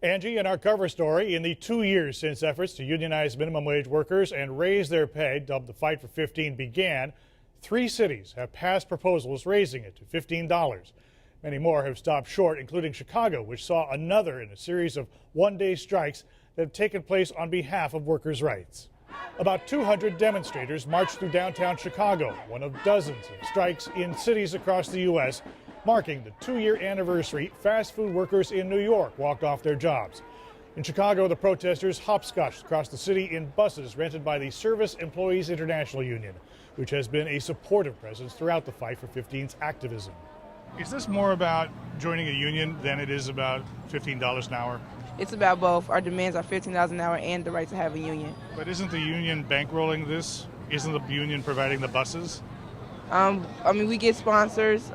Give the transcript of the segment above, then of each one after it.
Angie, in our cover story, in the 2 years since efforts to unionize minimum wage workers and raise their pay, dubbed the Fight for 15, began, 3 cities have passed proposals raising it to $15. Many more have stopped short, including Chicago, which saw another in a series of one-day strikes that have taken place on behalf of workers' rights. About 200 demonstrators marched through downtown Chicago, one of dozens of strikes in cities across the U.S., marking the 2-year anniversary fast food workers in New York walked off their jobs. In Chicago, the protesters hopscotched across the city in buses rented by the Service Employees International Union, which has been a supportive presence throughout the Fight for 15's activism. Is this more about joining a union than it is about $15 an hour? It's about both. Our demands are $15 an hour and the right to have a union. But isn't the union bankrolling this? Isn't the union providing the buses? We get sponsors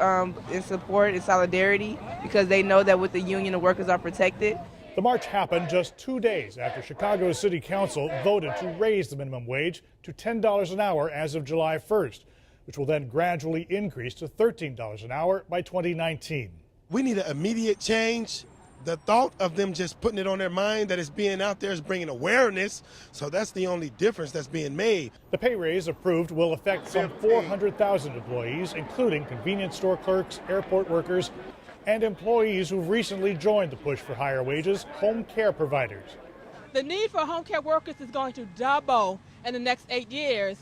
in support and solidarity because they know that with the union, the workers are protected. The march happened just 2 days after Chicago's City Council voted to raise the minimum wage to $10 an hour as of July 1st, which will then gradually increase to $13 an hour by 2019. We need an immediate change. The thought of them just putting it on their mind that it's being out there is bringing awareness, so that's the only difference that's being made. The pay raise approved will affect some 400,000 employees, including convenience store clerks, airport workers, and employees who've recently joined the push for higher wages, home care providers. The need for home care workers is going to double in the next 8 years,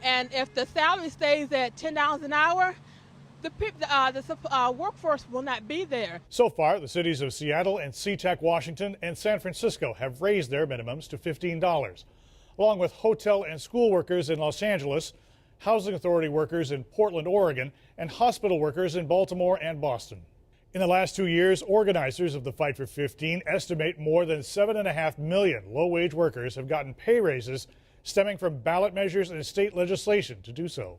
and if the salary stays at $10 an hour, the workforce will not be there. So far, the cities of Seattle and SeaTac, Washington, and San Francisco have raised their minimums to $15, along with hotel and school workers in Los Angeles, housing authority workers in Portland, Oregon, and hospital workers in Baltimore and Boston. In the last 2 years, organizers of the Fight for 15 estimate more than 7.5 million low-wage workers have gotten pay raises stemming from ballot measures and state legislation to do so.